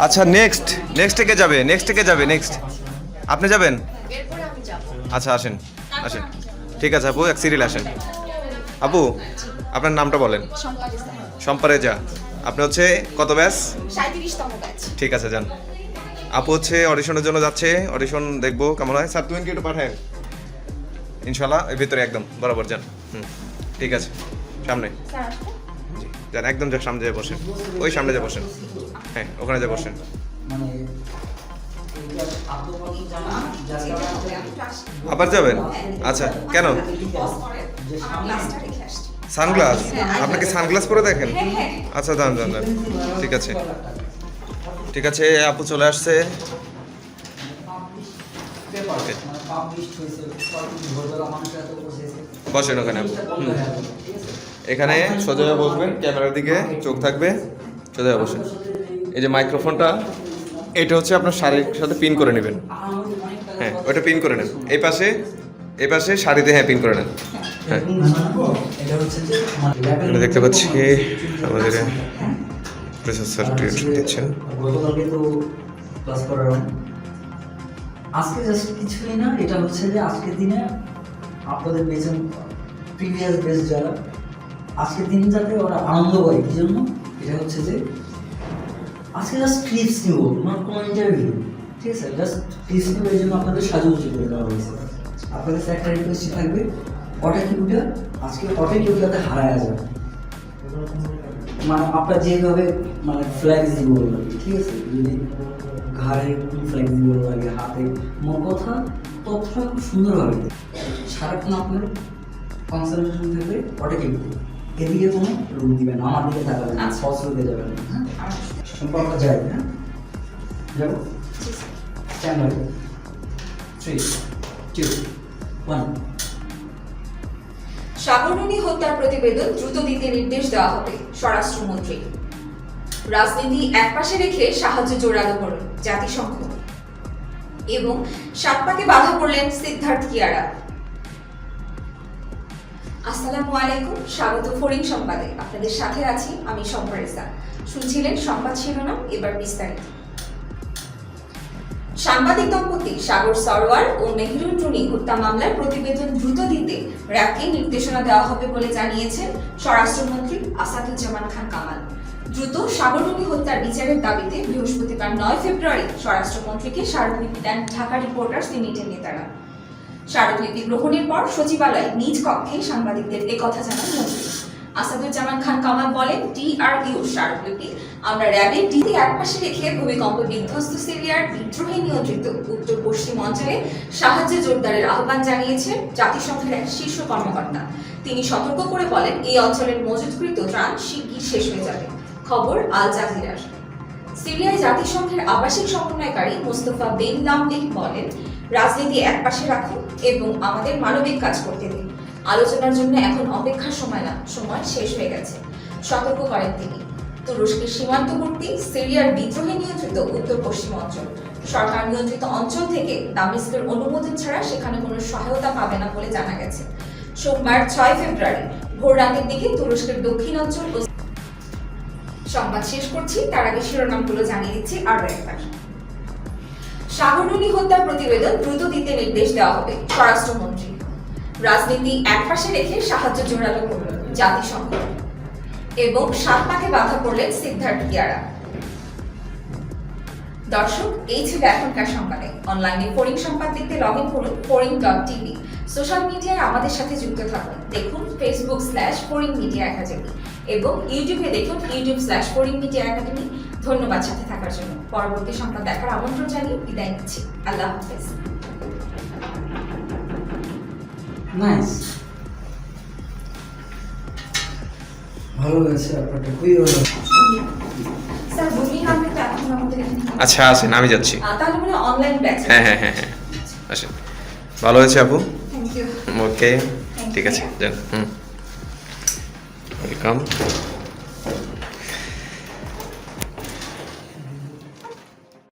আচ্ছা নেক্সটে কে যাবে? নেক্সট আপনি যাবেন? আচ্ছা আসেন। ঠিক আছে আপু, এক সিরিয়াল আসেন। আপু আপনার নামটা বলেন। শম্পা রেজা। আপনি হচ্ছে কত ব্যাচ? 37তম ব্যাচ। ঠিক আছে যান। আপু হচ্ছে অডিশনের জন্য যাচ্ছে, অডিশন দেখবো কেমন হয়। স্যার তুমি কি একটু পাঠান ইনশাল্লাহ, এর ভিতরে একদম বরাবর যান। ঠিক আছে সামনে যান, একদম সামনে যেয়ে বসেন, ওই সামনে যেয়ে বসেন। হ্যাঁ ওখানে যেয়ে বসেন। আবার যাবেন? আচ্ছা কেন? সানগ্লাস? আপনাকে সানগ্লাস পরে দেখেন? আচ্ছা যান। ঠিক আছে আপু চলে আসছে। বসেন ওখানে আপু। এখানে সোজা হয়ে বসবেন, ক্যামেরার দিকে চোখ থাকবে, সোজা হয়ে বসেন। এই যে মাইক্রোফোনটা, এটা হচ্ছে আপনার শাড়ির সাথে পিন করে নেবেন। হ্যাঁ ওটা পিন করে নেন। এই পাশে শাড়িতে হ্যাঁ পিন করে নেন। হ্যাঁ দেখতে পাচ্ছি আমাদের প্রসেসর দিচ্ছেন। আজকে জাস্ট কিছুই না, এটা হচ্ছে যে আজকের দিনে আপনাদের বেজন প্রিভিয়াস বেস যারা আজকের দিন যাতে ওরা আনন্দ করে, কি জন্য এটা হচ্ছে যে আজকে জাস্ট ক্লিপস নিব, নট কোনো ইন্টারভিউ, ঠিক আছে? জাস্ট ক্লিপস নিব, এই জন্য আপনাদের সাজুগুজু করে দেওয়া হয়েছে। আপনাদের কাছে একটা রিকোয়েস্ট থাকবে, ওটা কিউটা আজকে ওটা কেউ যাতে হারায় যায়, মানে আপনার যেভাবে মানে ফ্লেক্সিবল লাগে, ঠিক আছে? যদি ঘাড়ে ফ্লেক্সিবল লাগে, হাতে, মোট কথা তথ্যটা খুব সুন্দরভাবে সারাক্ষণ আপনার কনসেন্ট্রেশন থাকবে ওটা কিন্তু এদিকে কোনো রুম দিবেন না, আমার দিকে তাকাবেন না, সস রুমে যাবেন না। হ্যাঁ সম্পর্ক যাই, হ্যাঁ যাবো। ক্যামেরা 3 2 1। সাগররুনি হত্যার প্রতিবেদন দ্রুত দিতে নির্দেশ দেওয়া হবে স্বরাষ্ট্রমন্ত্রী। রাজনীতি একপাশে রেখে সাহায্য জোরালো করল জাতিসংঘ এবং সাতপাকে বাধা পড়লেন সিদ্ধার্থ কিয়ারা। আসসালামু আলাইকুম, স্বাগত ফরিং সংবাদে। আপনাদের সাথে আছি আমি শম্পা রেজা। শুনছিলেন সংবাদ শিরোনাম, এবার বিস্তারিত। সাংবাদিক দম্পতি সাগর সরোয়ার ও মেহরুন রুনি হত্যা মামলার প্রতিবেদন দ্রুত দিতে র্যাবকে নির্দেশনা দেওয়া হবে বলে জানিয়েছেন স্বরাষ্ট্রমন্ত্রী আসাদুজ্জামান খান কামাল। দ্রুত সাগররুনি হত্যার বিচারের দাবিতে বৃহস্পতিবার 9 ফেব্রুয়ারি স্বরাষ্ট্রমন্ত্রীকে স্মারকলিপি দেন ঢাকা রিপোর্টার্স ইউনিটের নেতারা। স্মারকলিপি গ্রহণের পর সচিবালয়ে নিজ কক্ষে সাংবাদিকদের একথা জানান মন্ত্রী আসাদুজ্জামান খান কামাল। বলেন, ডিআরইউ স্মারকলিপি আমরা র্যাবের ডিতে একপাশে রেখে ভূমিকম্প বিধ্বস্ত সিরিয়ার বিদ্রোহী নিয়ন্ত্রিত উত্তর পশ্চিম অঞ্চলে সাহায্য জোরদারের আহ্বান জানিয়েছেন জাতিসংঘের এক শীর্ষ কর্মকর্তা। তিনি সতর্ক করে বলেন, এই অঞ্চলের মজুতকৃত ত্রাণ শিগগির শেষ হয়ে যাবে। খবর আল জাজিরার। সিরিয়ায় জাতিসংঘের আবাসিক সমন্বয়কারী মোস্তফা বেন লামলেহ বলেন, রাজনীতি একপাশে রাখুন এবং আমাদের মানবিক কাজ করতে দিন। আলোচনার জন্য এখন অপেক্ষার সময় না, সময় শেষ হয়ে গেছে। সতর্ক করেন তিনি। তুরস্কের সীমান্তবর্তী সিরিয়ার বিদ্রোহী নিয়ন্ত্রিত উত্তর পশ্চিম অঞ্চল, সরকার নিয়ন্ত্রিত অঞ্চল থেকে দামেস্কের অনুমোদন ছাড়া সেখানে কোনো সহায়তা পাবে না বলে জানা গেছে। সোমবার 6 ফেব্রুয়ারি ভোর রাতের দিকে তুরস্কের দক্ষিণাঞ্চল ও সংবাদ শেষ করছি, তার আগে শিরোনামগুলো জানিয়ে দিচ্ছি আরো একবার। সাগররুনি হত্যার প্রতিবেদন দ্রুত দিতে নির্দেশ দেওয়া হবে স্বরাষ্ট্রমন্ত্রী। রাজনীতি একপাশে রেখে সাহায্য জোরালো করল জাতিসংঘ এবং সাতপাকে বাধা পড়লেন সিদ্ধার্থ কিয়ারা। দর্শক, এই ছিল এখনকার সংবাদে। অনলাইনে ফরিং সংবাদ দেখতে লগ ইন করুন foreign.tv। সোশ্যাল মিডিয়ায় আমাদের সাথে যুক্ত থাকুন, দেখুন Facebook/Foreign Media Academy এবং ইউটিউবে দেখুন YouTube/Foreign Media Academy। ধন্যবাদ সাথে থাকার জন্য। পরবর্তী সংবাদ দেখার আমন্ত্রণ জানিয়ে বিদায় নিচ্ছি। আল্লাহ হাফেজ। নাইস, ভালো হয়েছে আপনারটা, খুবই ভালো। স্যার বুকিং আপনি তো এখন আমাদের এখানে। আচ্ছা আসেন, আমি যাচ্ছি। তাহলে মানে অনলাইন ব্যাচ। হ্যাঁ আসেন। ভালো হয়েছে আপু। Thank you. ওকে ঠিক আছে যান। ওয়েলকাম।